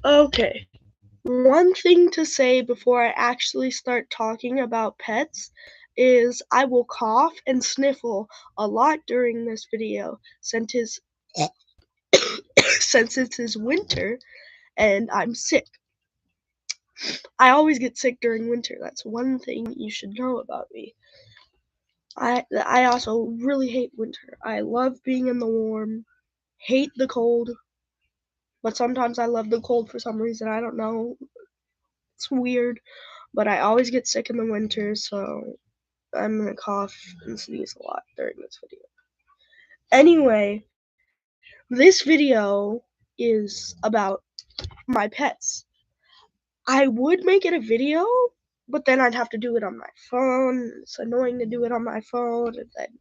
Okay. One thing to say before I actually start talking about pets is I will cough and sniffle a lot during this video since it is winter and I'm sick. I always get sick during winter. That's one thing you should know about me. I also really hate winter. I love being in the warm, hate the cold, but sometimes I love the cold for some reason. I don't know. It's weird, but I always get sick in the winter, so I'm gonna cough and sneeze a lot during this video. Anyway, this video is about my pets. I would make it a video, but then I'd have to do it on my phone. It's annoying to do it on my phone, and then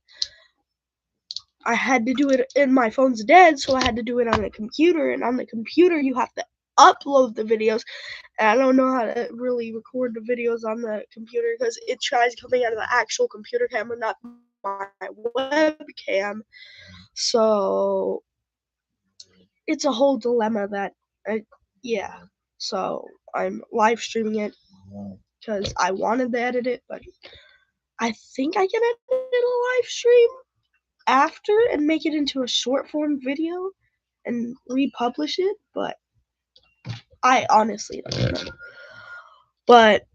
I had to do it, and my phone's dead, so I had to do it on a computer, and on the computer you have to upload the videos, and I don't know how to really record the videos on the computer because it tries coming out of the actual computer camera, not my webcam. So it's a whole dilemma that, yeah. So I'm live streaming it because I wanted to edit it, but I think I can edit a live stream after and make it into a short form video and republish it, but I honestly don't know. But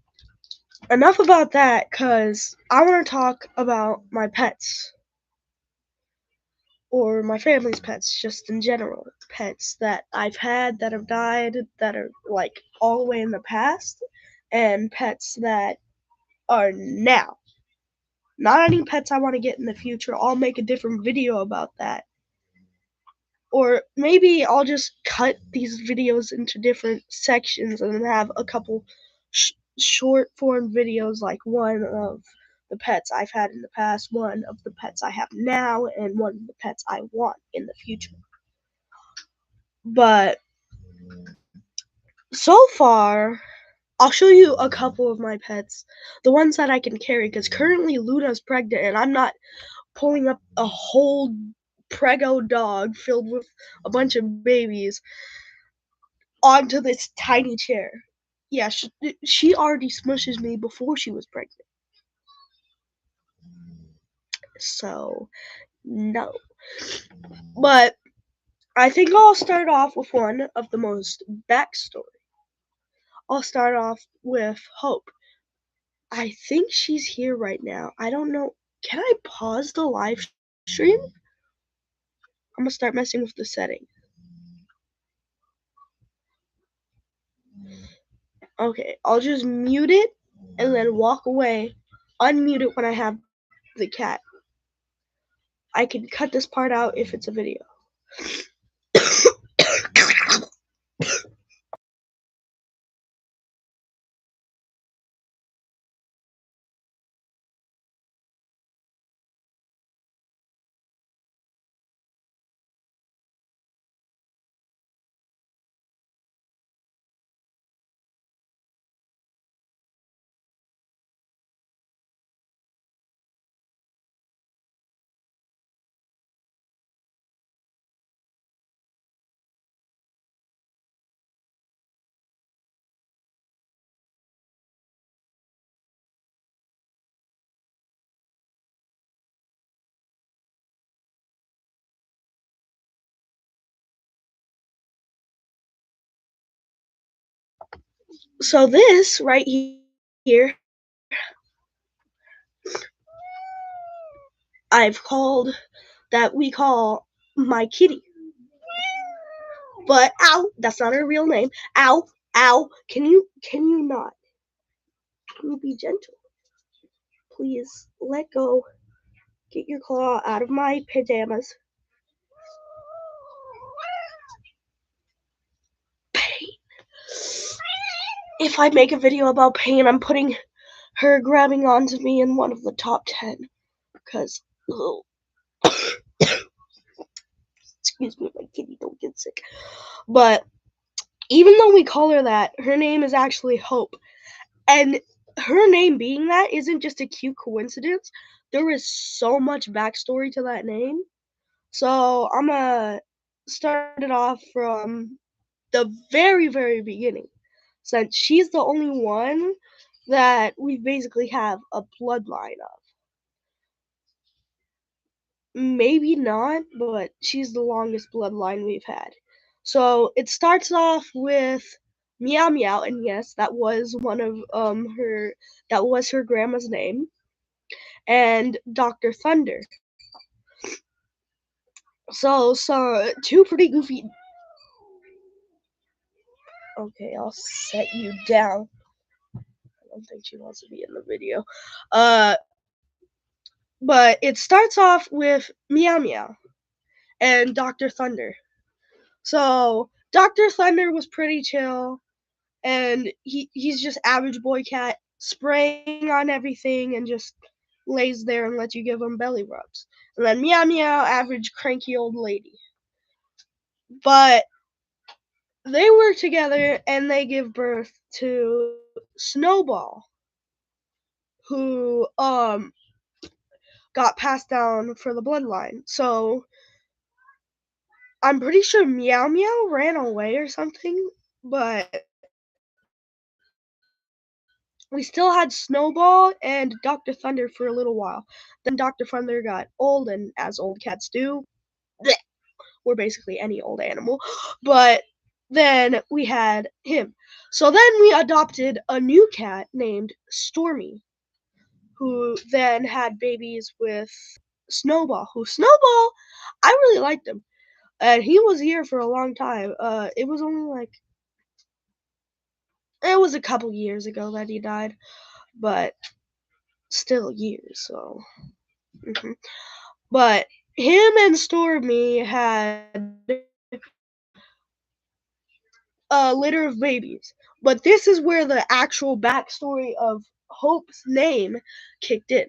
enough about that, because I want to talk about my pets or my family's pets, just in general. Pets that I've had that have died, that are like all the way in the past, and pets that are now. Not any pets I want to get in the future. I'll make a different video about that. Or maybe I'll just cut these videos into different sections and then have a couple short form videos, like one of the pets I've had in the past, one of the pets I have now, and one of the pets I want in the future. But so far, I'll show you a couple of my pets, the ones that I can carry, because currently Luna's pregnant and I'm not pulling up a whole prego dog filled with a bunch of babies onto this tiny chair. Yeah, she already smushes me before she was pregnant. So, no. But I think I'll start off with one of the most backstory. I'll start off with Hope. I think she's here right now. I don't know. Can I pause the live stream? I'm gonna start messing with the setting. Okay, I'll just mute it and then walk away. Unmute it when I have the cat. I can cut this part out if it's a video. So this right here, I've called that we call my kitty. But ow, that's not her real name. Ow, ow. Can you not? Can you be gentle? Please let go. Get your claw out of my pajamas. Pain. If I make a video about pain, I'm putting her grabbing onto me in one of the top 10. Because, excuse me, my kitty don't get sick. But even though we call her that, her name is actually Hope. And her name being that isn't just a cute coincidence. There is so much backstory to that name. So I'm gonna start it off from the very, very beginning, since she's the only one that we basically have a bloodline of. Maybe not, but she's the longest bloodline we've had. So it starts off with Meow Meow, and yes, that was one of her grandma's name, and Dr. Thunder. So two pretty goofy. Okay, I'll set you down. I don't think she wants to be in the video. Uh, but it starts off with Meow Meow and Dr. Thunder. So Dr. Thunder was pretty chill, and he's just average boy cat, spraying on everything and just lays there and lets you give him belly rubs. And then Meow Meow, average cranky old lady. But they work together and they give birth to Snowball, who got passed down for the bloodline. So I'm pretty sure Meow Meow ran away or something, but we still had Snowball and Dr. Thunder for a little while. Then Dr. Thunder got old, and as old cats do, bleh, or basically any old animal. But then we had him. So then we adopted a new cat named Stormy, who then had babies with Snowball. I really liked him. And he was here for a long time. It was only like it was a couple years ago that he died, but still years. So, but him and Stormy had a litter of babies. But this is where the actual backstory of Hope's name kicked in.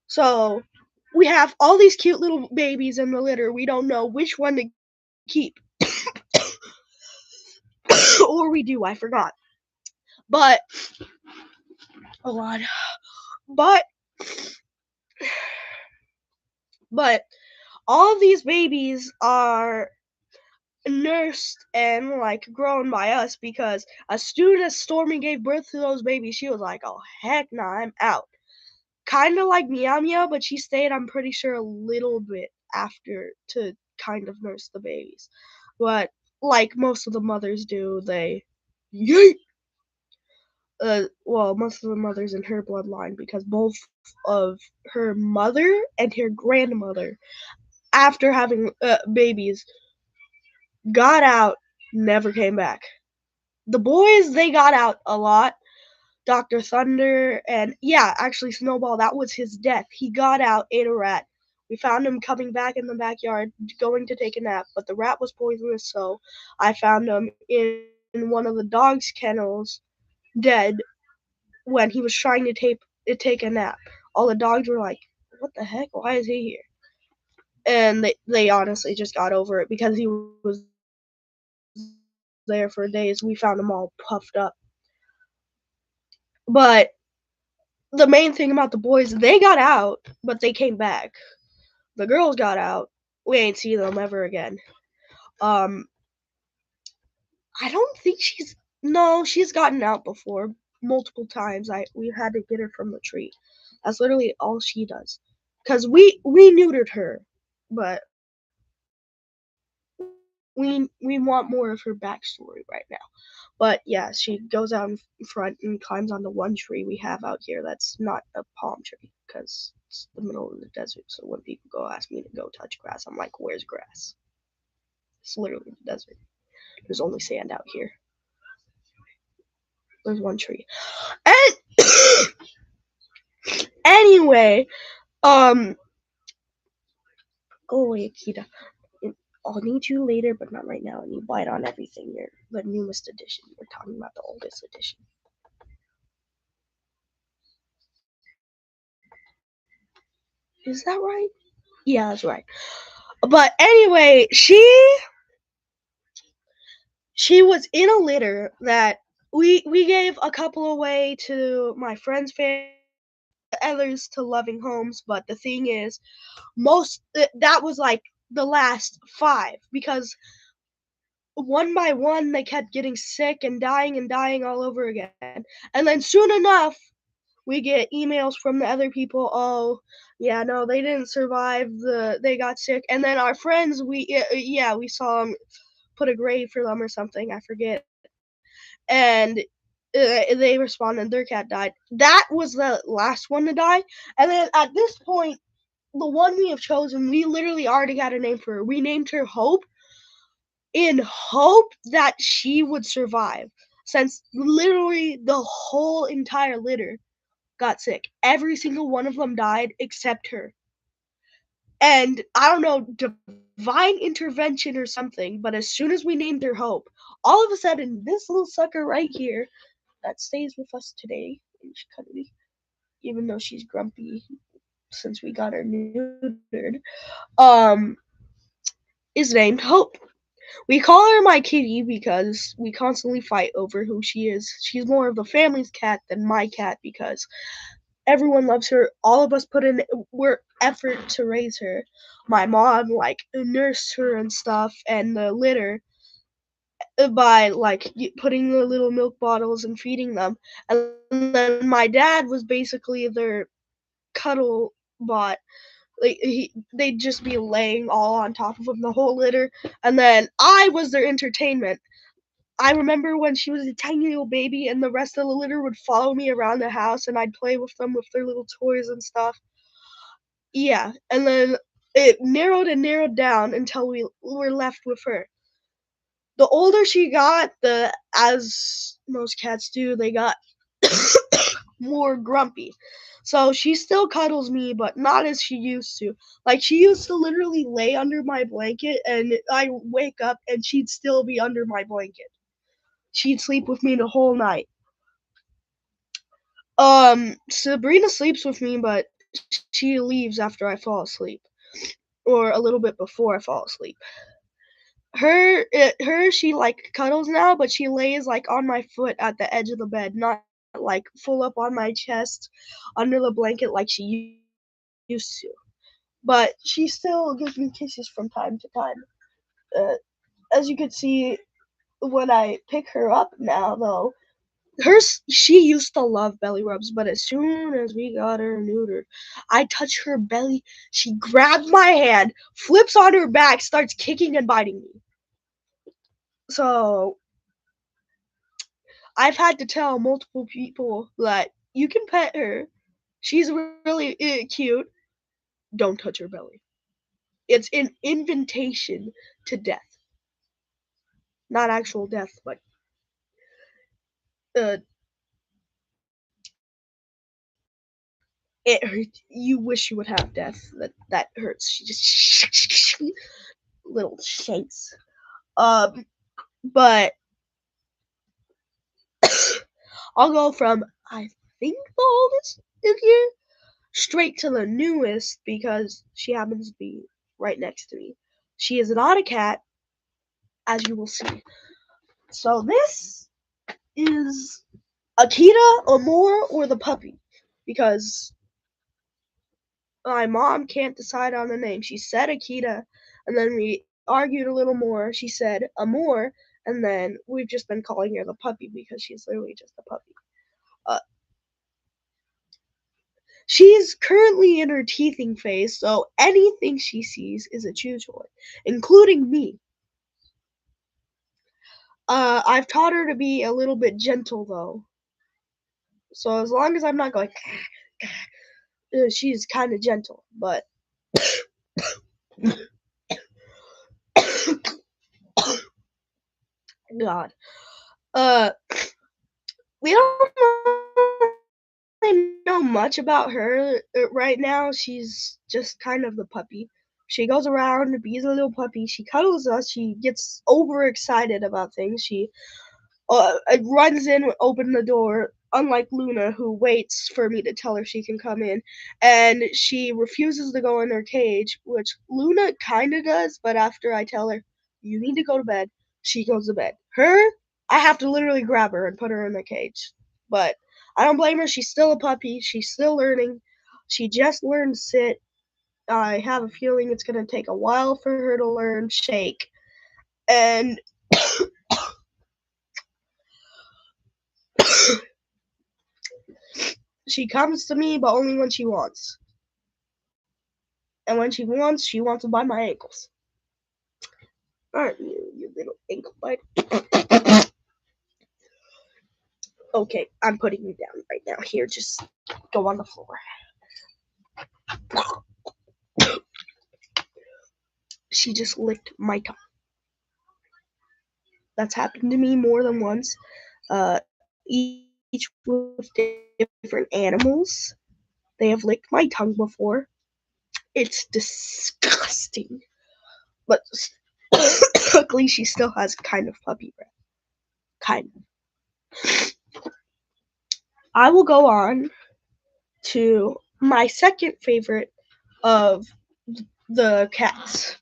So we have all these cute little babies in the litter. We don't know which one to keep. Or we do, I forgot. But hold on. But all of these babies are nursed and like grown by us, because as soon as Stormy gave birth to those babies, she was like, "Oh heck nah, I'm out." Kind of like Meow Meow, but she stayed, I'm pretty sure, a little bit after to kind of nurse the babies. But like most of the mothers do, they yeet. Well, most of the mothers in her bloodline, because both of her mother and her grandmother, after having babies, got out, never came back. The boys, they got out a lot. Dr. Thunder and yeah, actually Snowball, that was his death. He got out, ate a rat. We found him coming back in the backyard, going to take a nap, but the rat was poisonous, so I found him in one of the dog's kennels, dead, when he was trying to take a nap. All the dogs were like, "What the heck? Why is he here?" And they honestly just got over it because he was there for days. We found him all puffed up. But the main thing about the boys, they got out, but they came back. The girls got out. We ain't seen them ever again. I don't think she's gotten out before multiple times. We had to get her from the tree. That's literally all she does. Cause we neutered her, but we want more of her backstory right now. But yeah, she goes out in front and climbs on the one tree we have out here that's not a palm tree, because it's the middle of the desert. So when people go ask me to go touch grass, I'm like, "Where's grass?" It's literally the desert. There's only sand out here. There's one tree. And anyway, go away, Akita. I'll need you later, but not right now. And you bite on everything. You're the newest edition. We're talking about the oldest edition. Is that right? Yeah, that's right. But anyway, she was in a litter that we gave a couple away to my friend's family, others to loving homes. But the thing is, that was like the last 5, because one by one, they kept getting sick and dying all over again. And then soon enough, we get emails from the other people. Oh, yeah, no, they didn't survive. They got sick. And then our friends, we saw them put a grave for them or something. I forget. And they responded, their cat died. That was the last one to die. And then at this point, the one we have chosen, we literally already got a name for her. We named her Hope in hope that she would survive, since literally the whole entire litter got sick. Every single one of them died except her. And I don't know, divine intervention or something, but as soon as we named her Hope, all of a sudden, this little sucker right here that stays with us today, even though she's grumpy since we got her neutered, um, is named Hope. We call her my kitty because we constantly fight over who she is. She's more of the family's cat than my cat because everyone loves her. All of us put in effort to raise her. My mom nursed her and stuff, and the litter by putting the little milk bottles and feeding them. And then my dad was basically their cuddle bot. They'd just be laying all on top of him, the whole litter, and then I was their entertainment. I remember when she was a tiny little baby and the rest of the litter would follow me around the house and I'd play with them with their little toys and stuff. Yeah, and then it narrowed and narrowed down until we were left with her. The older she got, as most cats do, they got more grumpy. So she still cuddles me, but not as she used to. Like, she used to literally lay under my blanket and I wake up and she'd still be under my blanket. She'd sleep with me the whole night. Sabrina sleeps with me, but she leaves after I fall asleep, or a little bit before I fall asleep. She cuddles now, but she lays on my foot at the edge of the bed, not full up on my chest under the blanket like she used to. But she still gives me kisses from time to time. Uh, as you can see, when I pick her up now, though, she used to love belly rubs, but as soon as we got her neutered, I touch her belly, she grabs my hand, flips on her back, starts kicking and biting me. So I've had to tell multiple people that you can pet her. She's really cute. Don't touch her belly. It's an invitation to death. Not actual death, but uh, it hurts. You wish you would have death. That hurts. She just little shakes. But I'll go from I think the oldest in here straight to the newest because she happens to be right next to me. She is not a cat, as you will see. So this is Akita, Amor, or the puppy, because my mom can't decide on the name. She said Akita, and then we argued a little more. She said Amor, and then we've just been calling her the puppy because she's literally just a puppy. Uh, she's currently in her teething phase, so anything she sees is a chew toy, including me. I've taught her to be a little bit gentle, though. So as long as I'm not going, she's kind of gentle, but God. Uh, we don't really know much about her right now. She's just kind of the puppy. She goes around, bees a little puppy. She cuddles us. She gets overexcited about things. She runs in, open the door. Unlike Luna, who waits for me to tell her she can come in, and she refuses to go in her cage, which Luna kind of does. But after I tell her you need to go to bed, she goes to bed. Her, I have to literally grab her and put her in the cage. But I don't blame her. She's still a puppy. She's still learning. She just learned sit. I have a feeling it's gonna take a while for her to learn shake. And She comes to me, but only when she wants. And when she wants to bite my ankles. Aren't you, you little ankle biter? Okay, I'm putting you down right now. Here, just go on the floor. She just licked my tongue. That's happened to me more than once. Each with different animals. They have licked my tongue before. It's disgusting. But luckily, she still has kind of puppy breath. Kind of. I will go on to my second favorite of the cats.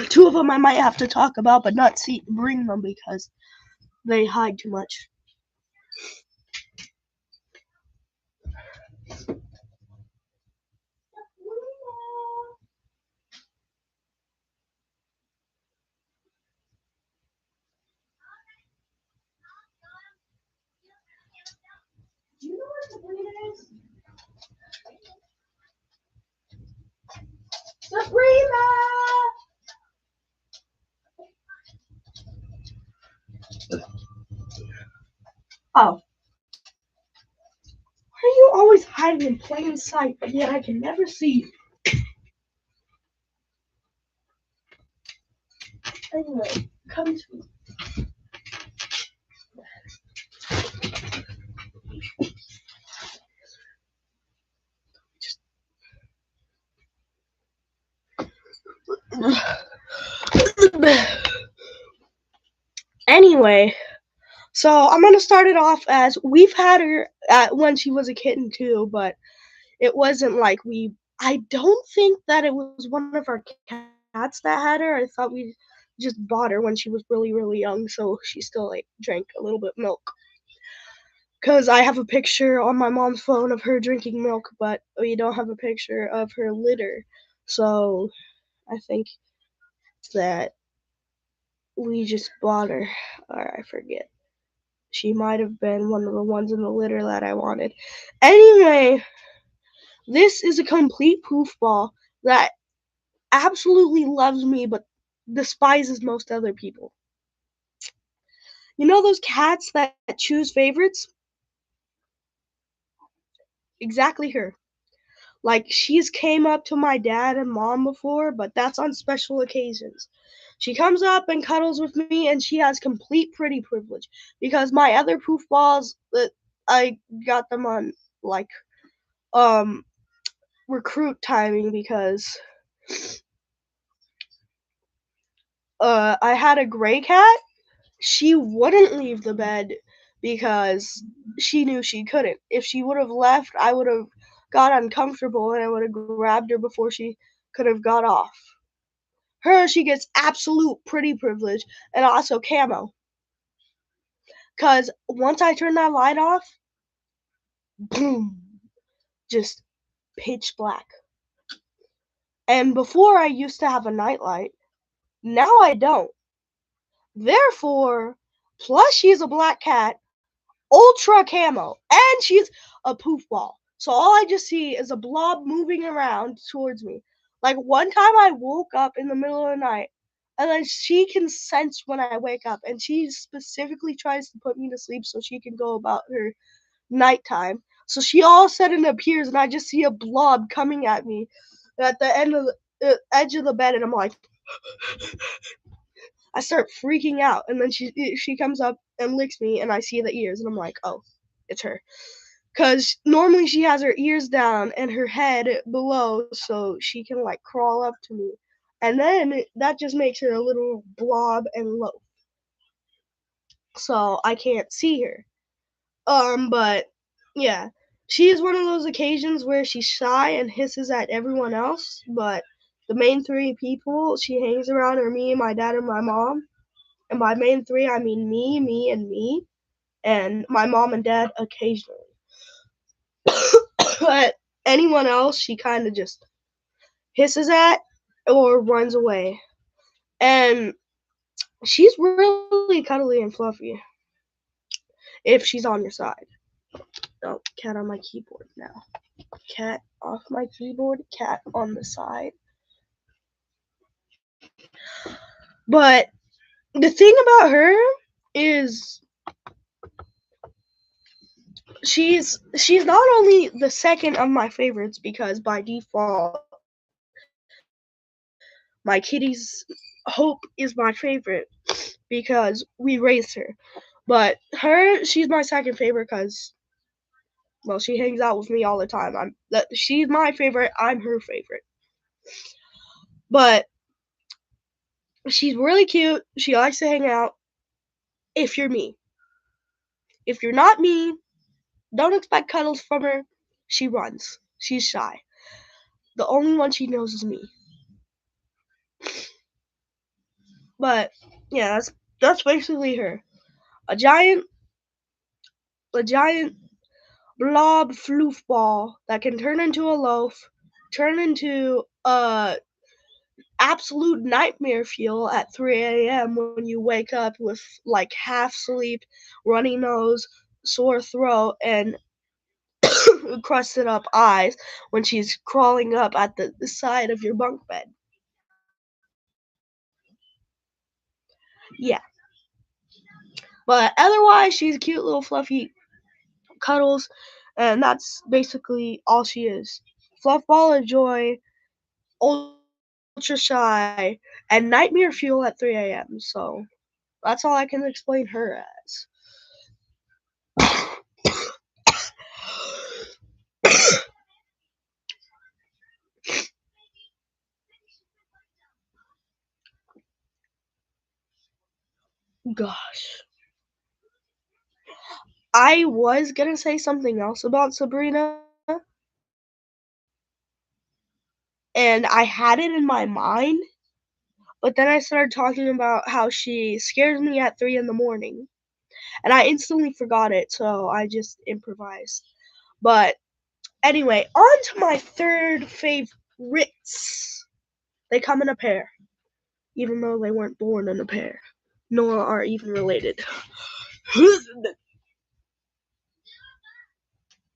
Two of them I might have to talk about, but not bring them because they hide too much. Do you know where Sabrina is? Sabrina! Oh. Why are you always hiding in plain sight, but yet I can never see you? Anyway, come to me. Anyway, so I'm gonna start it off as we've had her when she was a kitten too, but it wasn't like I don't think that it was one of our cats that had her. I thought we just bought her when she was really, really young, so she still like drank a little bit of milk. Cause I have a picture on my mom's phone of her drinking milk, but we don't have a picture of her litter. So I think that we just bought her, or I forget. She might have been one of the ones in the litter that I wanted. Anyway, this is a complete poofball that absolutely loves me but despises most other people. You know those cats that choose favorites? Exactly her. Like, she's came up to my dad and mom before, but that's on special occasions. She comes up and cuddles with me, and she has complete pretty privilege. Because my other poof balls, that I got them on, like, recruit timing because, I had a gray cat. She wouldn't leave the bed because she knew she couldn't. If she would have left, I would have got uncomfortable and I would have grabbed her before she could have got off. Her, she gets absolute pretty privilege and also camo. Cause once I turn that light off, boom, just pitch black. And before I used to have a nightlight, now I don't. Therefore, plus she's a black cat, ultra camo, and she's a poof ball. So all I just see is a blob moving around towards me. Like one time I woke up in the middle of the night, and then she can sense when I wake up, and she specifically tries to put me to sleep so she can go about her nighttime. So she all of a sudden appears, and I just see a blob coming at me at the end of the edge of the bed, and I'm like, I start freaking out, and then she comes up and licks me, and I see the ears, and I'm like, oh, it's her. Cause normally she has her ears down and her head below, so she can like crawl up to me, and then that just makes her a little blob and low, so I can't see her. But yeah, she is one of those occasions where she's shy and hisses at everyone else, but the main three people she hangs around are me, my dad, and my mom. And by main three, I mean me, and me, and my mom and dad occasionally. But anyone else, she kind of just hisses at or runs away. And she's really cuddly and fluffy if she's on your side. Oh, cat on my keyboard now. Cat off my keyboard, cat on the side. But the thing about her is she's not only the second of my favorites because by default my kitty's Hope is my favorite because we raised her. But she's my second favorite because, well, she hangs out with me all the time. She's my favorite. I'm her favorite. But she's really cute. She likes to hang out. If you're me, if you're not me, don't expect cuddles from her. She runs. She's shy. The only one she knows is me. But yeah, that's basically her. A giant blob floofball that can turn into a loaf, turn into absolute nightmare fuel at 3 a.m. when you wake up with like half sleep, runny nose, sore throat, and crusted up eyes when she's crawling up at the side of your bunk bed. Yeah. But otherwise, she's a cute little fluffy cuddles, and that's basically all she is. Fluff ball of joy, ultra shy, and nightmare fuel at 3 a.m. So that's all I can explain her as. Gosh. I was gonna say something else about Sabrina, and I had it in my mind, but then I started talking about how she scares me at 3 in the morning, and I instantly forgot it, so I just improvised. But anyway, on to my third favorites. They come in a pair, even though they weren't born in a pair, nor are even related.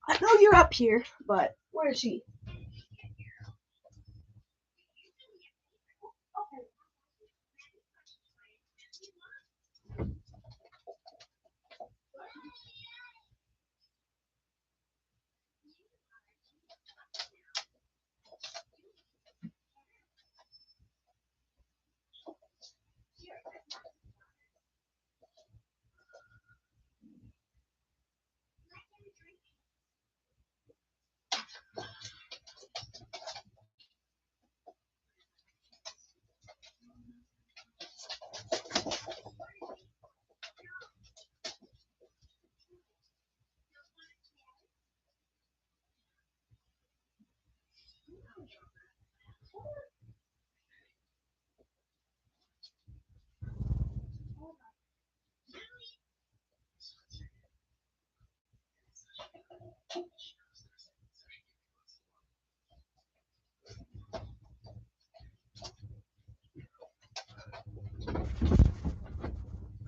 I know you're up here, but where is she?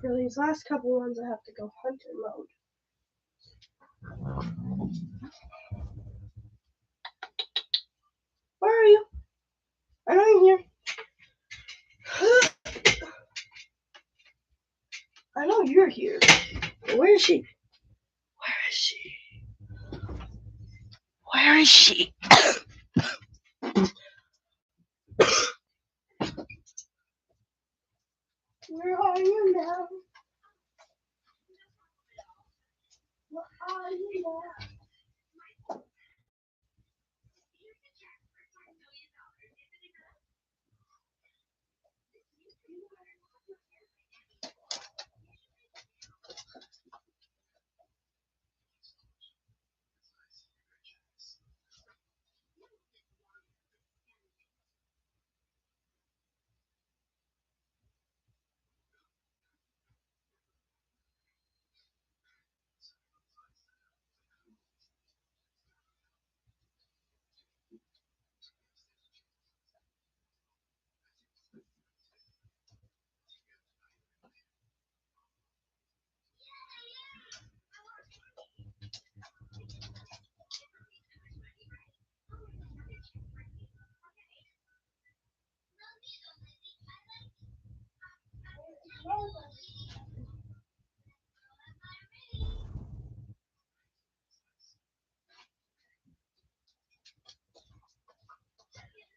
For these last couple ones, I have to go hunter mode. Where are you? I know you're here. I know you're here. But where is she? Where is she? Where is she? Where are you now? Where are you now?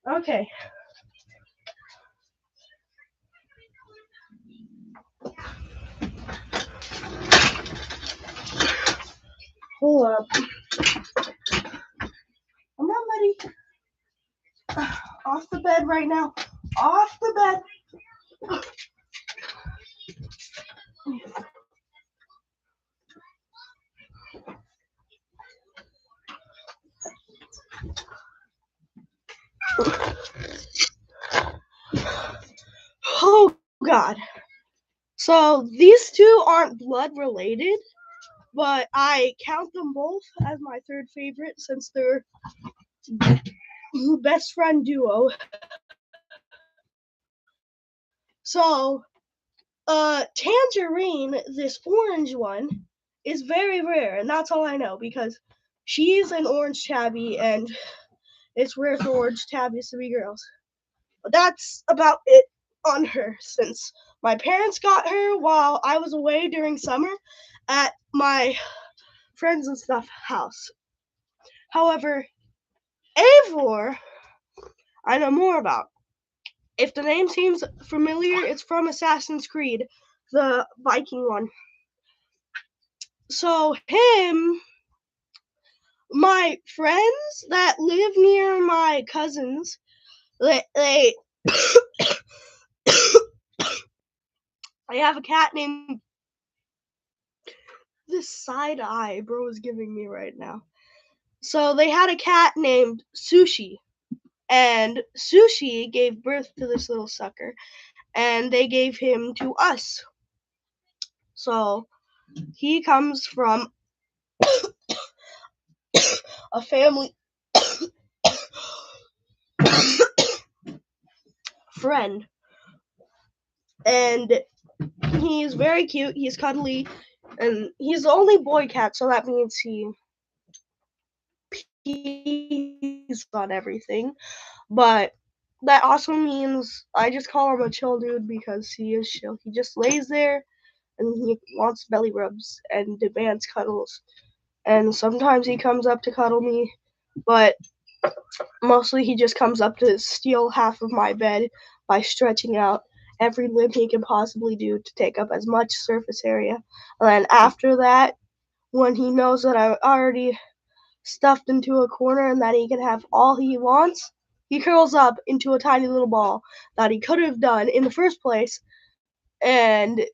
Okay. Hold up. I'm not ready. Off the bed right now. Off the bed. Oh God. So these two aren't blood related, but I count them both as my third favorite since they're best friend duo. So, Tangerine, this orange one, is very rare, and that's all I know because she's an orange tabby, and it's rare for orange tabbies to be girls. But that's about it on her since my parents got her while I was away during summer at my friends and stuff house. However, Eivor, I know more about. If the name seems familiar, it's from Assassin's Creed, the Viking one. So my friends that live near my cousins, they I have a cat named, this side eye bro is giving me right now. So they had a cat named Sushi, and Sushi gave birth to this little sucker, and they gave him to us. So he comes from a family friend, and he's very cute, he's cuddly, and he's the only boy cat, so that means he pees on everything. But that also means I just call him a chill dude because he is chill. He just lays there and he wants belly rubs and demands cuddles. And sometimes he comes up to cuddle me, but mostly he just comes up to steal half of my bed by stretching out every limb he can possibly do to take up as much surface area. And then after that, when he knows that I already stuffed into a corner and that he can have all he wants, he curls up into a tiny little ball that he could have done in the first place, and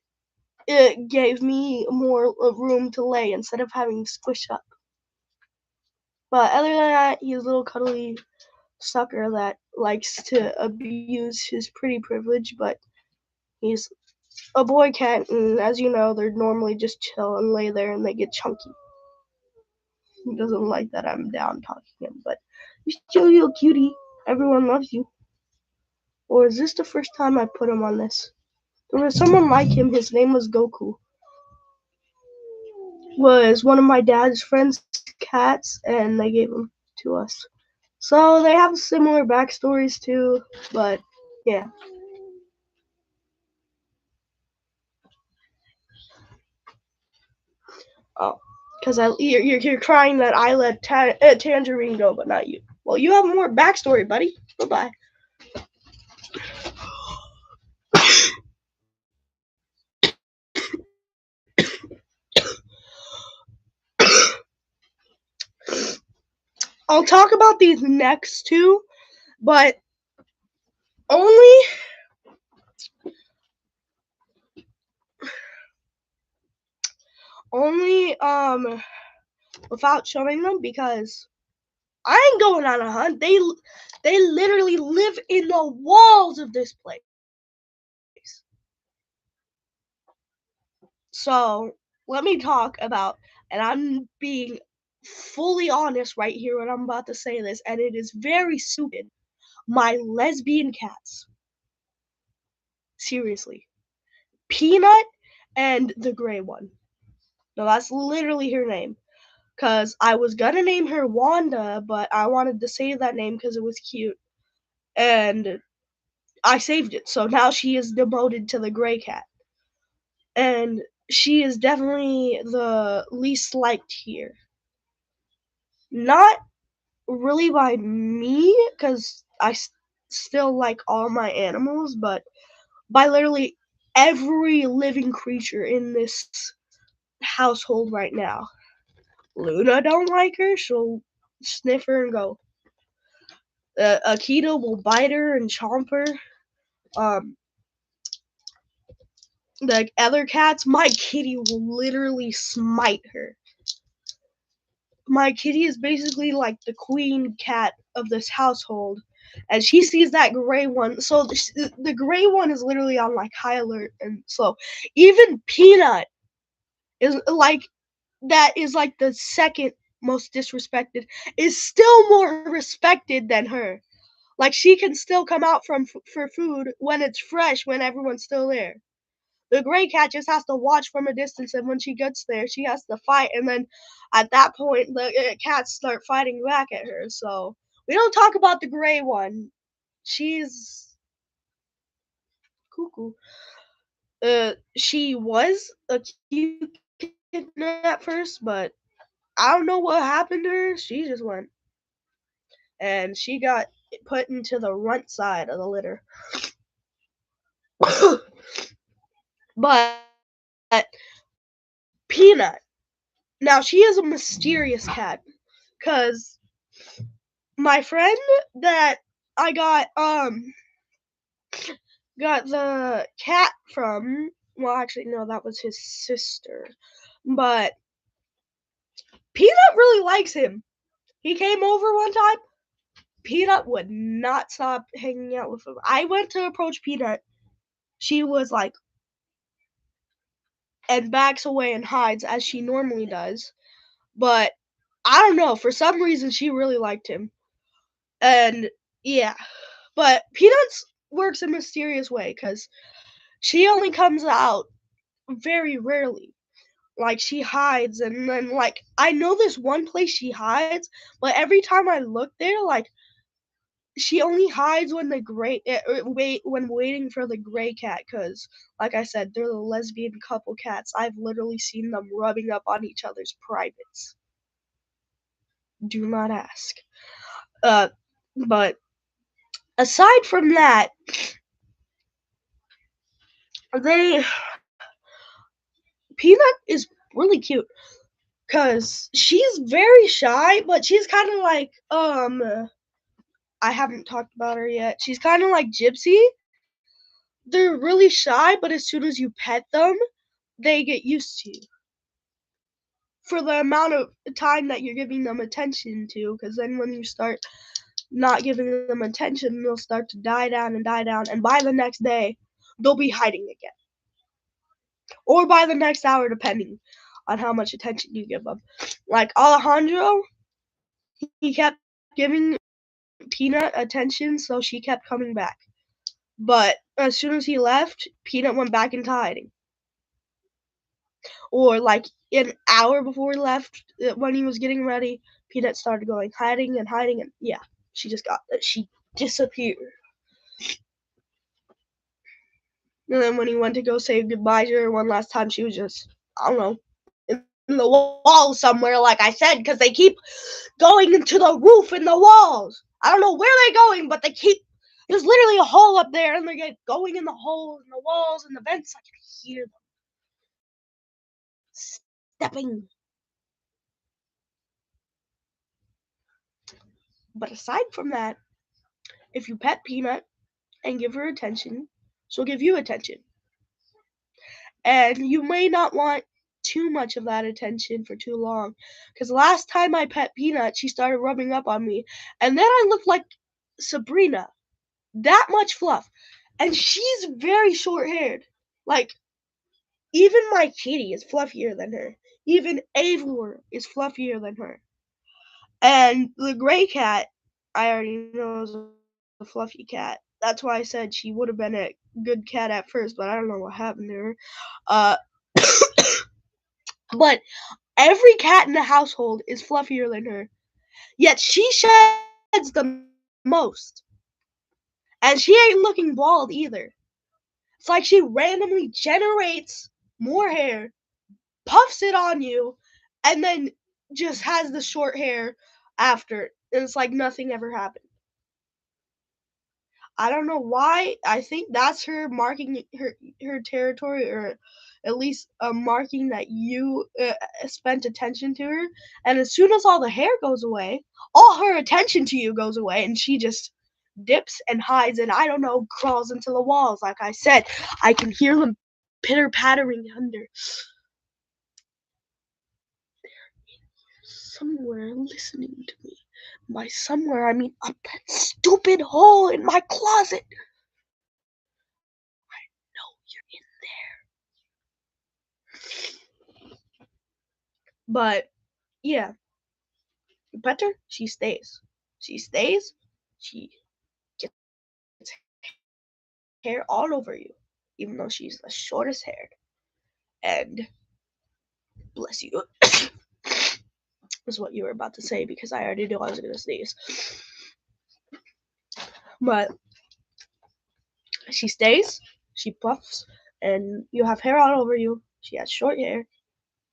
it gave me more room to lay instead of having to squish up. But other than that, he's a little cuddly sucker that likes to abuse his pretty privilege, but he's a boy cat, and as you know, they're normally just chill and lay there and they get chunky. He doesn't like that I'm down talking him, but you're still a little cutie. Everyone loves you. Or is this the first time I put him on this? There was someone like him, his name was Goku. Was one of my dad's friend's cats, and they gave him to us. So they have similar backstories too, but yeah. Oh, because you're crying that I let Tangerine go, but not you. Well, you have more backstory, buddy. Bye bye. I'll talk about these next two, but only without showing them because I ain't going on a hunt. They literally live in the walls of this place. So let me talk about, and I'm being fully honest right here when I'm about to say this, and it is very stupid. My lesbian cats. Seriously. Peanut and the gray one. No, that's literally her name. Because I was gonna name her Wanda, but I wanted to save that name because it was cute. And I saved it, so now she is demoted to the gray cat. and she is definitely the least liked here. Not really by me, because still like all my animals, but by literally every living creature in this household right now. Luna don't like her. She'll sniff her and go. Akita will bite her and chomp her. Um, the other cats, my kitty will literally smite her. My kitty is basically like the queen cat of this household, and she sees that gray one. So the gray one is literally on like high alert and slow. Even Peanut is like that is like the second most disrespected, is still more respected than her. Like she can still come out for food when it's fresh, when everyone's still there. The gray cat just has to watch from a distance, and when she gets there, she has to fight, and then at that point, the cats start fighting back at her. So we don't talk about the gray one. She's cuckoo. She was a cute kitten at first, but I don't know what happened to her. She just went, and she got put into the runt side of the litter. But Peanut, now she is a mysterious cat, cause my friend that I got the cat from, well, actually no, that was his sister, but Peanut really likes him. He came over one time. Peanut would not stop hanging out with him. I went to approach Peanut. She was like, and backs away and hides as she normally does. But I don't know, for some reason she really liked him. And yeah, but Peanuts works a mysterious way, because she only comes out very rarely. Like she hides, and then like I know this one place she hides, but every time I look there, like she only hides when when waiting for the gray cat, because like I said, they're the lesbian couple cats. I've literally seen them rubbing up on each other's privates. Do not ask. But aside from that, they Peanut is really cute, because she's very shy, but she's kind of like I haven't talked about her yet. She's kind of like Gypsy. They're really shy, but as soon as you pet them, they get used to you for the amount of time that you're giving them attention to, because then when you start not giving them attention, they'll start to die down, and by the next day, they'll be hiding again. Or by the next hour, depending on how much attention you give them. Like Alejandro, he kept giving Peanut attention, so she kept coming back. But as soon as he left, Peanut went back into hiding. Or like an hour before he left, when he was getting ready, Peanut started going hiding, and yeah, she disappeared. And then when he went to go say goodbye to her one last time, she was just, I don't know, in the wall somewhere, like I said, because they keep going into the roof and the walls. I don't know where they're going, but there's literally a hole up there, and they're going in the holes and the walls and the vents. I can hear them stepping. But aside from that, if you pet Peanut and give her attention, she'll give you attention. And you may not want too much of that attention for too long. Because last time I pet Peanut, she started rubbing up on me. And then I looked like Sabrina. That much fluff. And she's very short haired. Like, even my kitty is fluffier than her. Even Eivor is fluffier than her. And the gray cat, I already know is a fluffy cat. That's why I said she would have been a good cat at first, but I don't know what happened to her. Uh, but every cat in the household is fluffier than her. Yet she sheds the most. And she ain't looking bald either. It's like she randomly generates more hair, puffs it on you, and then just has the short hair after. And it's like nothing ever happened. I don't know why. I think that's her marking her territory, or at least marking that you spent attention to her. And as soon as all the hair goes away, all her attention to you goes away, and she just dips and hides, and I don't know, crawls into the walls. Like I said, I can hear them pitter pattering under. Somewhere listening to me. By somewhere, I mean up that stupid hole in my closet. No, you're in there. But yeah, better she stays. She stays. She gets hair all over you, even though she's the shortest haired. And bless you, is what you were about to say because I already knew I was gonna sneeze. But she stays. She puffs, and you have hair all over you. She has short hair,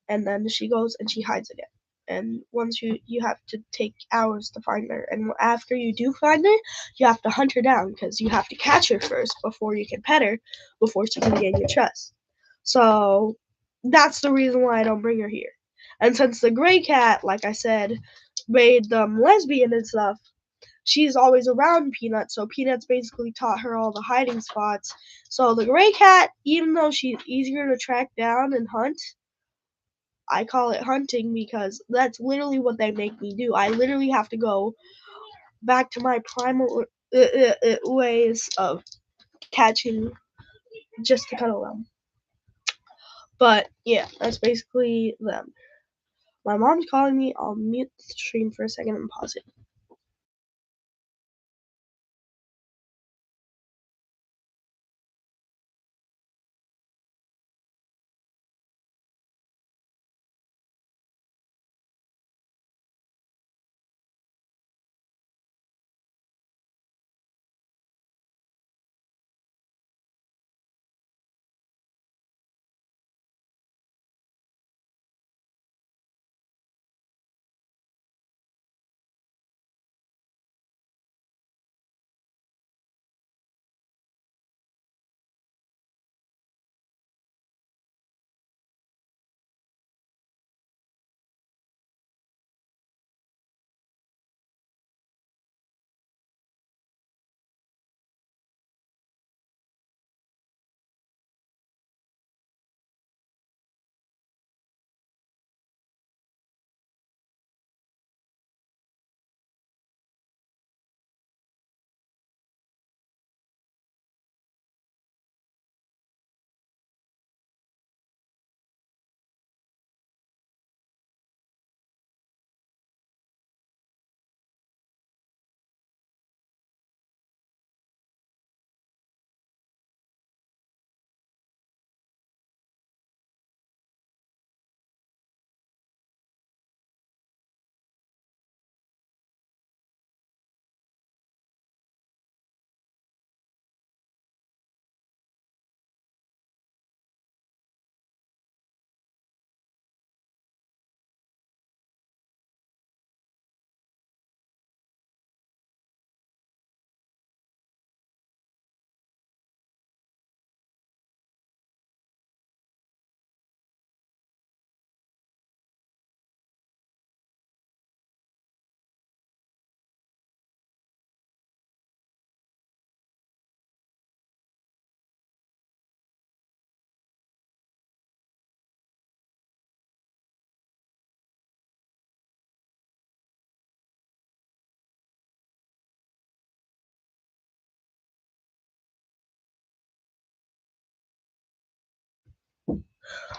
and then she goes and she hides again. And once you have to take hours to find her, and after you do find her, you have to hunt her down because you have to catch her first before you can pet her, before she can gain your trust. So that's the reason why I don't bring her here. And since the gray cat, like I said, made them lesbian and stuff, she's always around Peanut, so Peanut's basically taught her all the hiding spots. So the gray cat, even though she's easier to track down and hunt, I call it hunting because that's literally what they make me do. I literally have to go back to my primal ways of catching just to cuddle them. But yeah, that's basically them. My mom's calling me. I'll mute the stream for a second and pause it.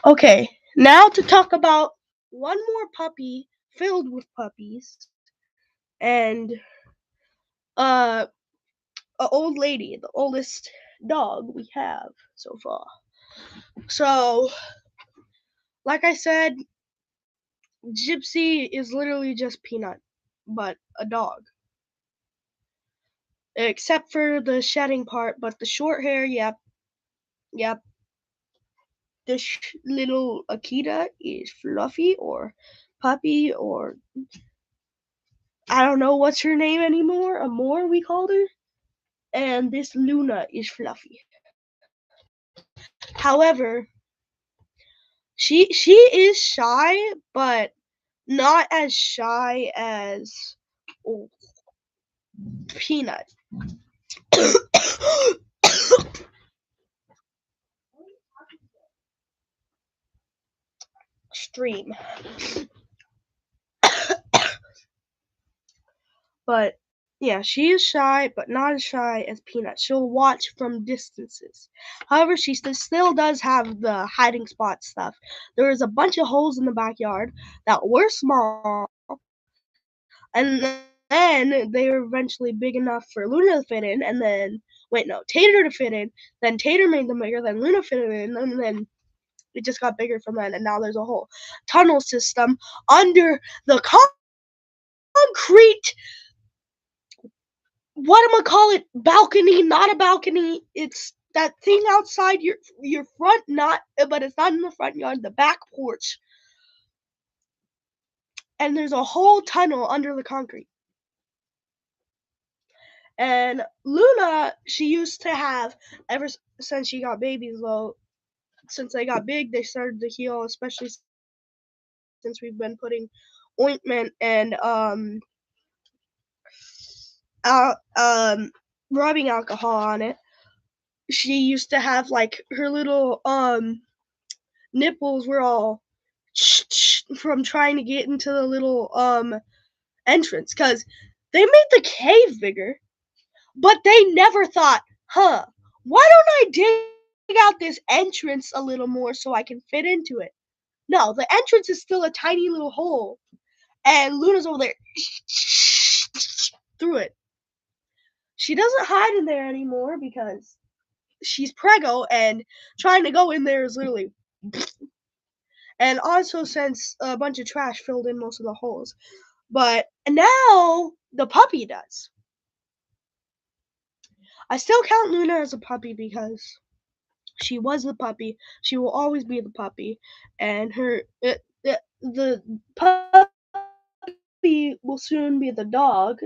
Okay, now to talk about one more puppy filled with puppies and uh a old lady, the oldest dog we have so far. So, like I said, Gypsy is literally just Peanut, but a dog. Except for the shedding part, but the short hair, yep, little Akita is Fluffy or Puppy or I don't know what's her name anymore. Amore we called her. And this Luna is Fluffy. However, she is shy, but not as shy as Peanut. Stream. But yeah, she is shy, but not as shy as Peanut. She'll watch from distances. However, she still does have the hiding spot stuff. There was a bunch of holes in the backyard that were small, and then they were eventually big enough for Luna to fit in, and then Tater to fit in. Then Tater made them bigger, then Luna fit in, and then it just got bigger from then, and now there's a whole tunnel system under the concrete balcony, not a balcony. It's that thing outside your front, but it's not in the front yard, the back porch. And there's a whole tunnel under the concrete. And Luna, she used to have, ever since she got babies, though, since they got big, they started to heal, especially since we've been putting ointment and rubbing alcohol on it. She used to have like her little nipples were all from trying to get into the little entrance, because they made the cave bigger, but they never thought, why don't I dig out this entrance a little more so I can fit into it? No, the entrance is still a tiny little hole, and Luna's over there through it. She doesn't hide in there anymore because she's preggo, and trying to go in there is literally. And also, since a bunch of trash filled in most of the holes. But now the puppy does. I still count Luna as a puppy because she was the puppy. She will always be the puppy, and the puppy will soon be the dog.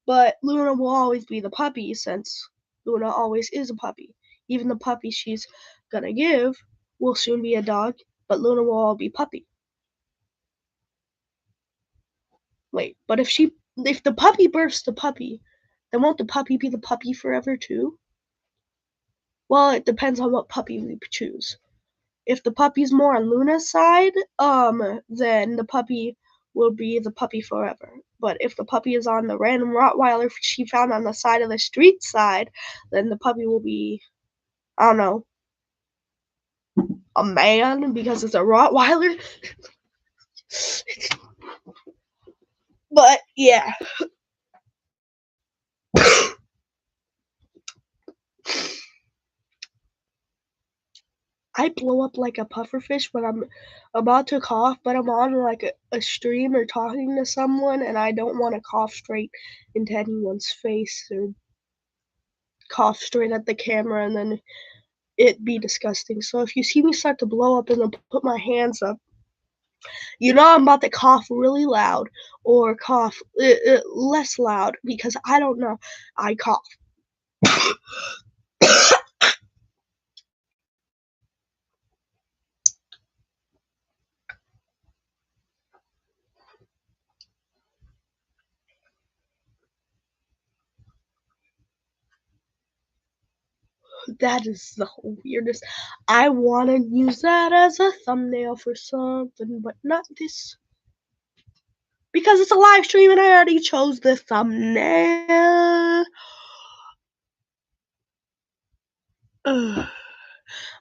But Luna will always be the puppy, since Luna always is a puppy. Even the puppy she's gonna give will soon be a dog, but Luna will all be puppy. Wait, but if the puppy births the puppy, then won't the puppy be the puppy forever too? Well, it depends on what puppy we choose. If the puppy's more on Luna's side, then the puppy will be the puppy forever. But if the puppy is on the random Rottweiler she found on the side of the street side, then the puppy will be, I don't know, a man because it's a Rottweiler. But yeah. I blow up like a pufferfish when I'm about to cough, but I'm on like a stream or talking to someone, and I don't want to cough straight into anyone's face or cough straight at the camera and then it be disgusting. So if you see me start to blow up and then put my hands up, you know I'm about to cough really loud or cough less loud, because I don't know. I cough. That is the weirdest. I want to use that as a thumbnail for something, but not this. Because it's a live stream and I already chose the thumbnail.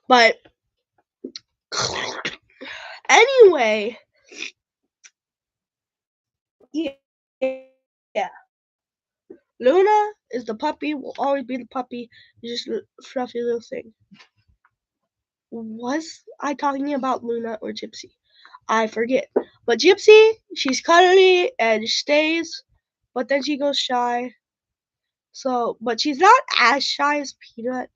But anyway, yeah. Luna is the puppy, will always be the puppy. It's just a fluffy little thing. Was I talking about Luna or Gypsy? I forget. But Gypsy, she's cuddly and stays, but then she goes shy. So, but she's not as shy as Peanut.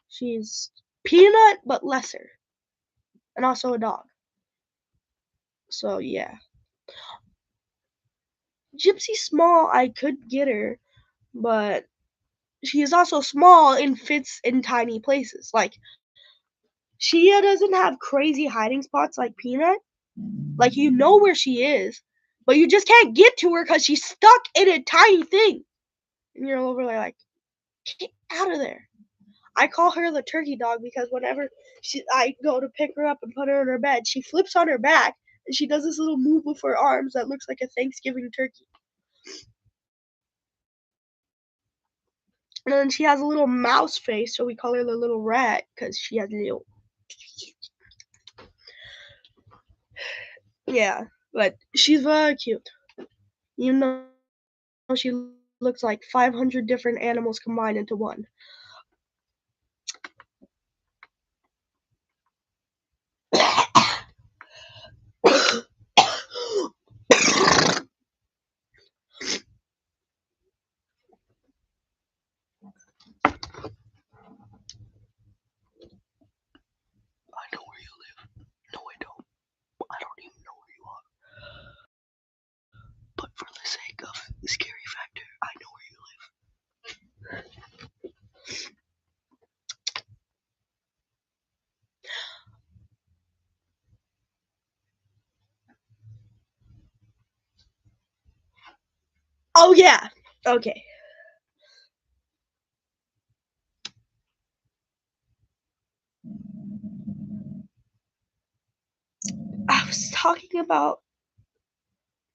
She's Peanut, but lesser. and also a dog. So yeah. Gypsy's small, I could get her, but she is also small and fits in tiny places. Like, she doesn't have crazy hiding spots like Peanut. Like, you know where she is, but you just can't get to her because she's stuck in a tiny thing. And you're over there like, get out of there. I call her the turkey dog because whenever I go to pick her up and put her in her bed, she flips on her back and she does this little move with her arms that looks like a Thanksgiving turkey. And then she has a little mouse face, so we call her the little rat because she has a little. Yeah, but she's very cute. Even though she looks like 500 different animals combined into one. I know where you live. No, I don't. I don't even know where you are. But for the sake of the scary factor, I know where you live. Oh yeah. Okay. I was talking about,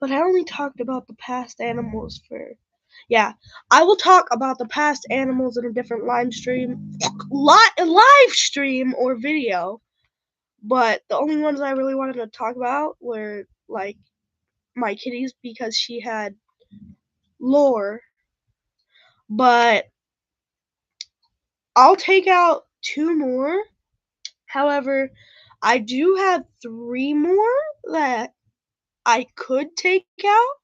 but I only talked about the past animals for. Yeah, I will talk about the past animals in a different live stream or video. But the only ones I really wanted to talk about were like my kitties because she had lore. But I'll take out 2 more. However, I do have 3 more that I could take out.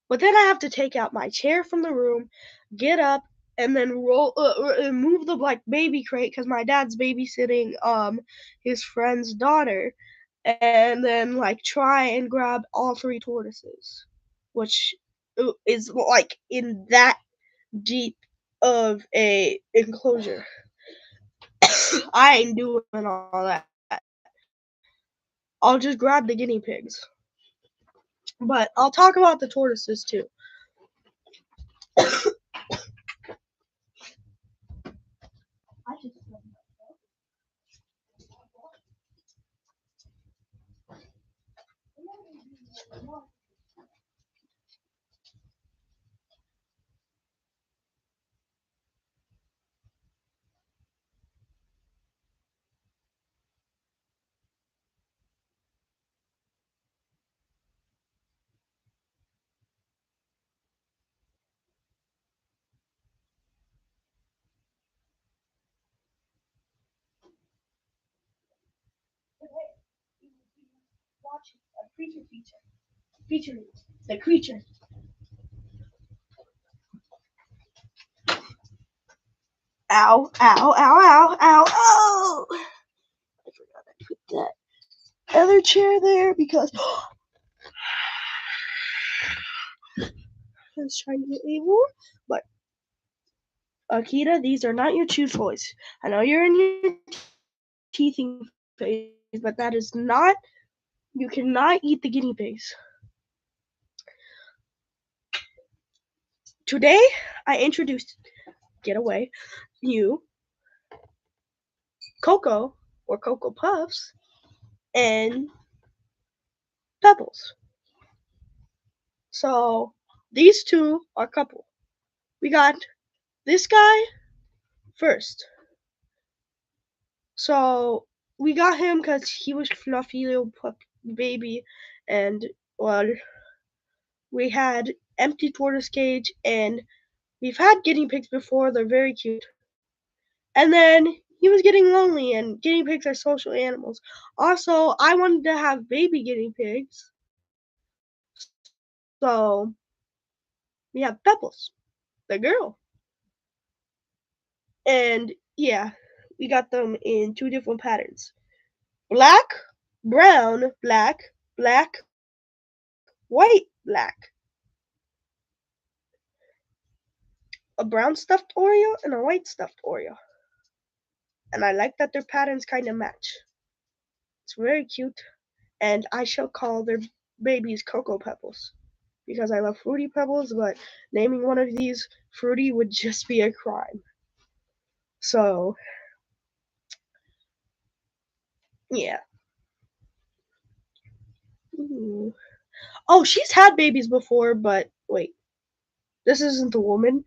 But then I have to take out my chair from the room, get up, and then move the like baby crate because my dad's babysitting his friend's daughter, and then like try and grab all 3 tortoises, which is like in that deep of a enclosure. I ain't doing all that. I'll just grab the guinea pigs. But I'll talk about the tortoises too. I just watching a creature featuring the creature. Ow, ow, ow, ow, ow, ow! I forgot I put that other chair there because I was trying to get evil. But Akita, these are not your chew toys. I know you're in your teething phase, but that is not. You cannot eat the guinea pigs. Today, I introduced Get Away, you, Coco, or Cocoa Puffs, and Pebbles. So, these two are couple. We got this guy first. So, we got him because he was fluffy little baby, and, well, we had empty tortoise cage, and we've had guinea pigs before. They're very cute. And then he was getting lonely, and guinea pigs are social animals. Also, I wanted to have baby guinea pigs, so we have Pebbles, the girl. And yeah, we got them in 2 different patterns. black, brown, black, black, white, black. A brown stuffed Oreo and a white stuffed Oreo. And I like that their patterns kind of match. It's very cute. And I shall call their babies Cocoa Pebbles because I love Fruity Pebbles, but naming one of these Fruity would just be a crime. So, yeah. Ooh. Oh, she's had babies before, but wait, this isn't the woman.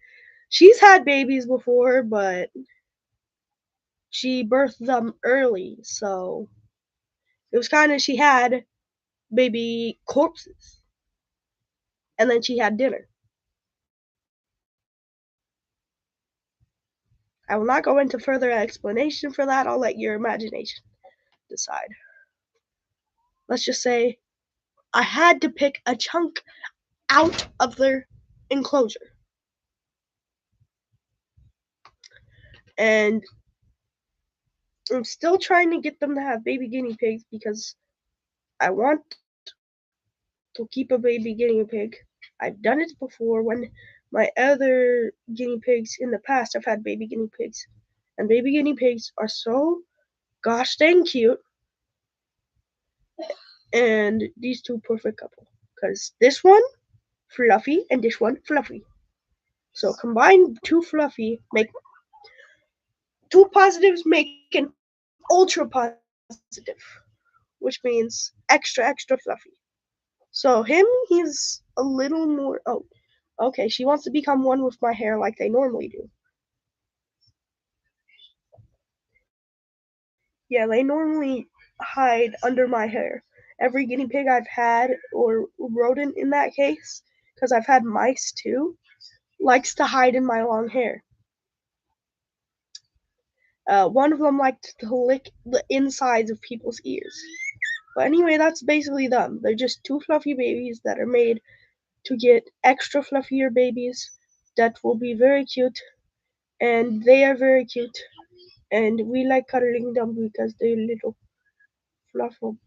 She's had babies before, but she birthed them early, so it was kind of she had baby corpses, and then she had dinner. I will not go into further explanation for that. I'll let your imagination decide. Let's just say I had to pick a chunk out of their enclosure. And I'm still trying to get them to have baby guinea pigs because I want to keep a baby guinea pig. I've done it before when my other guinea pigs in the past have had baby guinea pigs. And baby guinea pigs are so gosh dang cute. And these two perfect couple. Because this one, fluffy, and this one, fluffy. So combine two fluffy, make two positives make an ultra positive, which means extra, extra fluffy. So him, he's a little more. Oh, okay. She wants to become one with my hair like they normally do. Yeah, they normally hide under my hair. Every guinea pig I've had, or rodent in that case, because I've had mice too, likes to hide in my long hair. One of them liked to lick the insides of people's ears. But anyway, that's basically them. They're just two fluffy babies that are made to get extra fluffier babies that will be very cute, and they are very cute, and we like cuddling them because they're little fluffy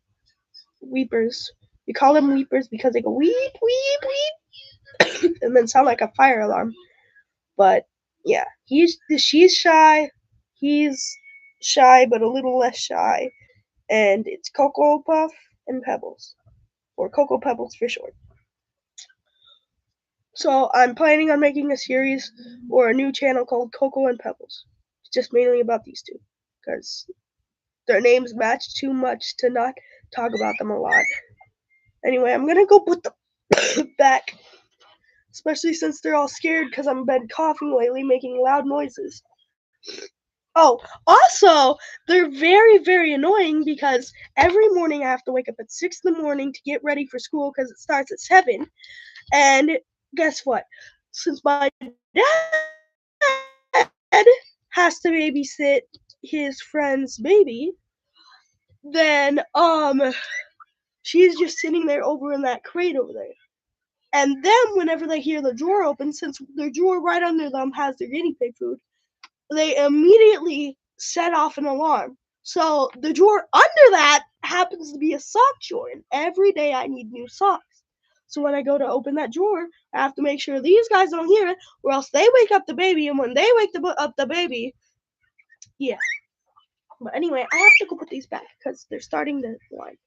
weepers. We call them weepers because they go weep, weep, weep, and then sound like a fire alarm. But yeah, she's shy, he's shy but a little less shy, and it's Cocoa Puff and Pebbles, or Cocoa Pebbles for short. So I'm planning on making a series or a new channel called Cocoa and Pebbles. It's just mainly about these two, because their names match too much to not talk about them a lot. Anyway, I'm gonna go put them back, especially since they're all scared because I'm been coughing lately, making loud noises. Oh, also, they're very, very annoying because every morning I have to wake up at 6 in the morning to get ready for school because it starts at 7. And guess what? Since my dad has to babysit his friend's baby, then she's just sitting there over in that crate over there. And then whenever they hear the drawer open, since their drawer right under them has their guinea pig food, they immediately set off an alarm. So the drawer under that happens to be a sock drawer, and every day I need new socks. So when I go to open that drawer, I have to make sure these guys don't hear it, or else they wake up the baby. And when they wake up the baby, yeah. But anyway, I have to go put these back because they're starting to whine.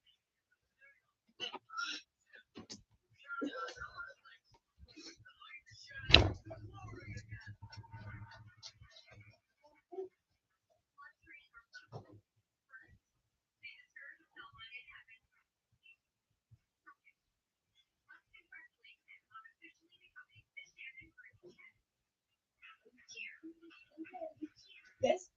Yes.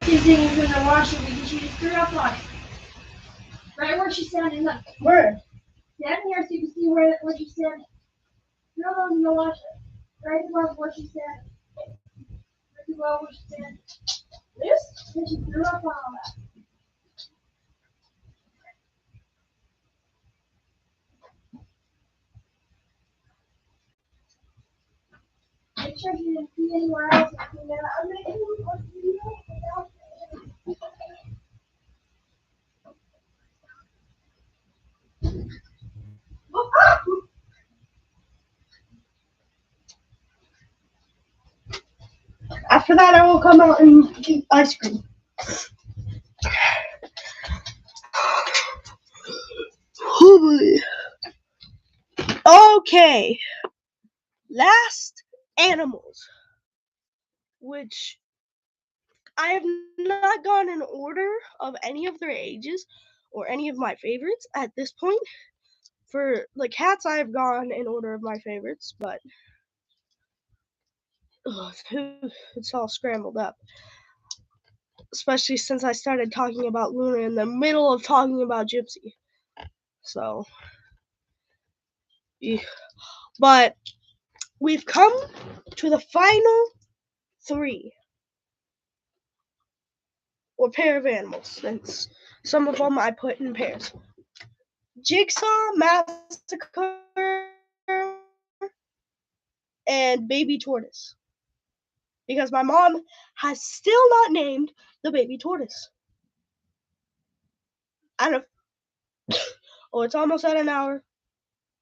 She's digging through the washer because she just threw up on it. Right where she's standing. Look. Where? Stand here so you can see where she's standing. Throw those in the washer. Right above where she's standing. Right above where she's standing. This? And she threw up on all that. Make sure she didn't see anywhere else. After that, I will come out and eat ice cream. Holy. Okay. Last animals, which I have not gone in order of any of their ages or any of my favorites at this point. For the cats, I have gone in order of my favorites, but it's all scrambled up. Especially since I started talking about Luna in the middle of talking about Gypsy. So, yeah. But we've come to the final 3 or pair of animals, since some of them I put in pairs. Jigsaw, Massacre, and Baby Tortoise. Because my mom has still not named the baby tortoise. I don't. Oh, it's almost at an hour.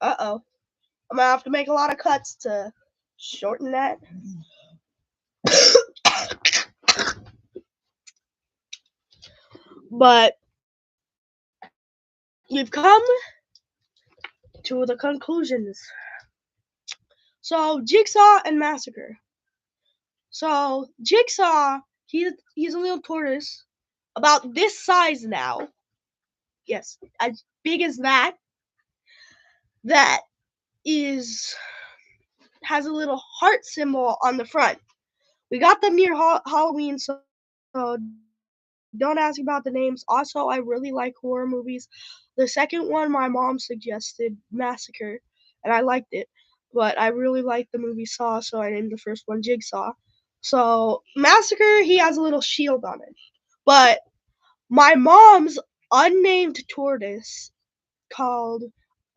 Uh-oh. I'm gonna have to make a lot of cuts to shorten that. But we've come to the conclusions. So, Jigsaw and Massacre. So, Jigsaw, he's a little tortoise, about this size now. Yes, as big as that. That has a little heart symbol on the front. We got them near Halloween, so don't ask about the names. Also, I really like horror movies. The second one my mom suggested, Massacre, and I liked it. But I really liked the movie Saw, so I named the first one Jigsaw. So, Massacre, he has a little shield on it. But my mom's unnamed tortoise called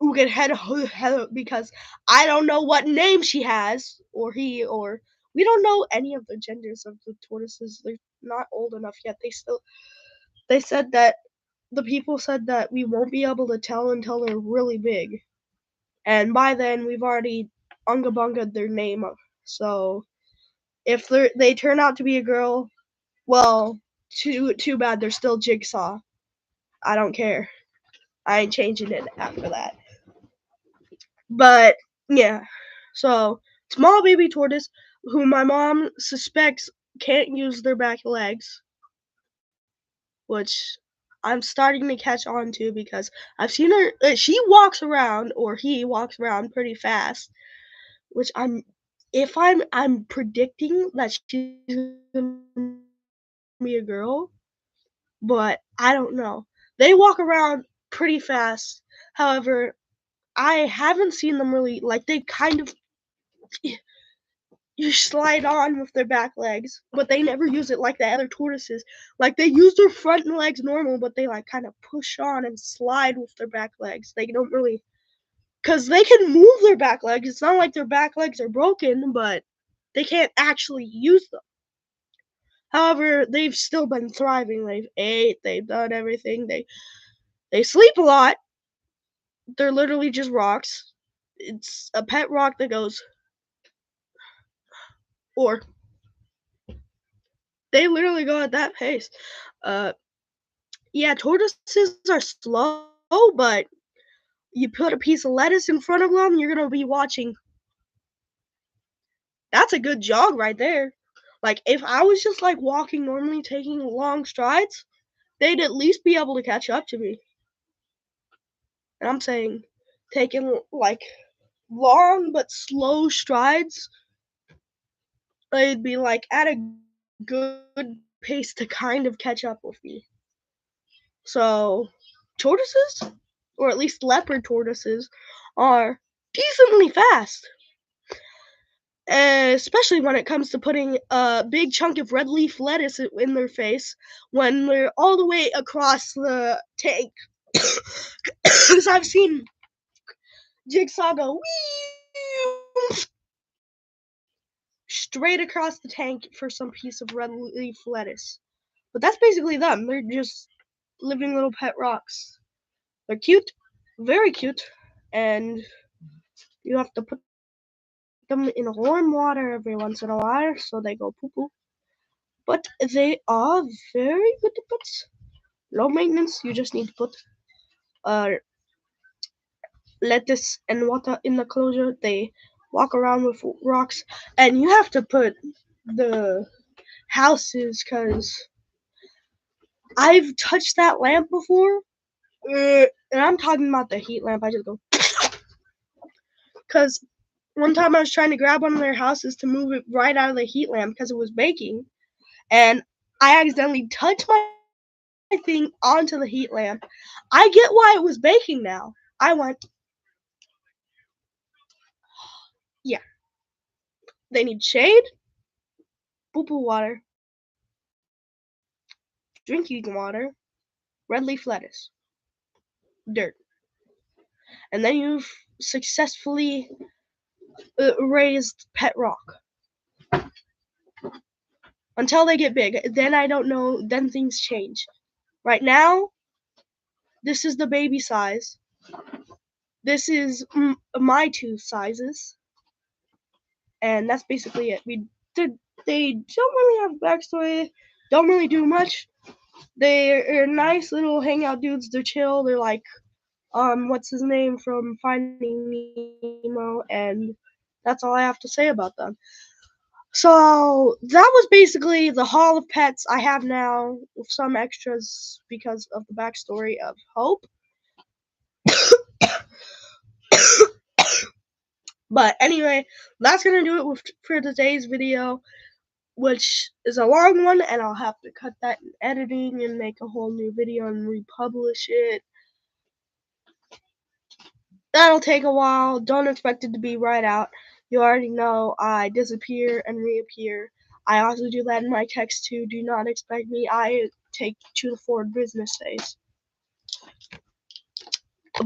Ugenhead, because I don't know what name she has, or he, or we don't know any of the genders of the tortoises. They're not old enough yet. They said that the people said that we won't be able to tell until they're really big, and by then we've already unga bunga'd their name. So if they turn out to be a girl, well, too bad. They're still Jigsaw. I don't care. I ain't changing it after that. But yeah, so small baby tortoise who my mom suspects can't use their back legs, which I'm starting to catch on to because I've seen her. She walks around, or he walks around pretty fast, which I'm predicting that she's gonna be a girl, but I don't know. They walk around pretty fast. However, I haven't seen them really, like, they kind of you slide on with their back legs, but they never use it like the other tortoises. Like, they use their front legs normal, but they like kind of push on and slide with their back legs. They don't really, because they can move their back legs. It's not like their back legs are broken, but they can't actually use them. However, they've still been thriving. They've ate, they've done everything. They sleep a lot. They're literally just rocks. It's a pet rock that goes, or They literally go at that pace. Yeah, tortoises are slow, but you put a piece of lettuce in front of them, you're gonna be watching. That's a good jog right there. Like, if I was just like walking normally, taking long strides, they'd at least be able to catch up to me. And I'm saying taking like long but slow strides, they'd be like at a good pace to kind of catch up with me. So, tortoises, or at least leopard tortoises, are decently fast. Especially when it comes to putting a big chunk of red leaf lettuce in their face when they're all the way across the tank. Because I've seen Jigsaw go wee straight across the tank for some piece of red leaf lettuce. But that's basically them. They're just living little pet rocks. They're cute, very cute, and you have to put them in warm water every once in a while so they go poo poo. But they are very good pets. Low maintenance. You just need to put lettuce and water in the closure. They walk around with rocks, and you have to put the houses because I've touched that lamp before, and I'm talking about the heat lamp. I just go because one time I was trying to grab one of their houses to move it right out of the heat lamp because it was baking, and I accidentally touched my thing onto the heat lamp. I get why it was baking now. I went, yeah, they need shade, poo poo water, drinking water, red leaf lettuce, dirt. And then you've successfully raised pet rock. Until they get big. Then I don't know, then things change. Right now, this is the baby size. This is my two sizes. And that's basically it. They don't really have a backstory, don't really do much. They're nice little hangout dudes. They're chill. They're like, what's his name from Finding Nemo, and that's all I have to say about them. So that was basically the Hall of Pets I have now, with some extras because of the backstory of Hope. But anyway, that's gonna do it for today's video, which is a long one, and I'll have to cut that in editing and make a whole new video and republish it. That'll take a while. Don't expect it to be right out. You already know I disappear and reappear. I also do that in my text too. Do not expect me. I take to the forward business days.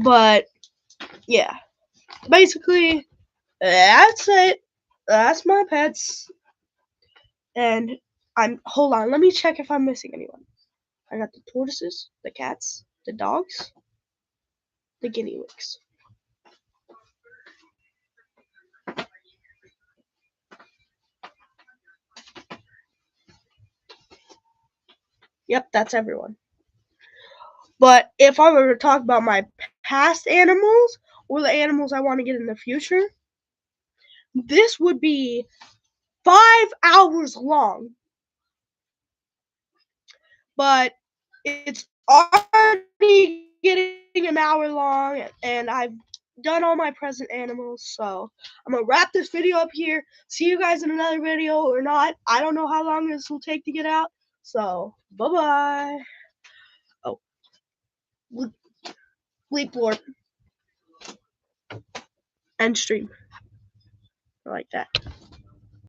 But yeah, basically that's it. That's my pets. And hold on. Let me check if I'm missing anyone. I got the tortoises, the cats, the dogs, the guinea pigs. Yep, that's everyone. But if I were to talk about my past animals or the animals I want to get in the future, this would be 5 hours long. But it's already getting an hour long, and I've done all my present animals, so I'm gonna wrap this video up here. See you guys in another video or not. I don't know how long this will take to get out, so bye-bye. Oh, Leap Lord. End stream. I like that.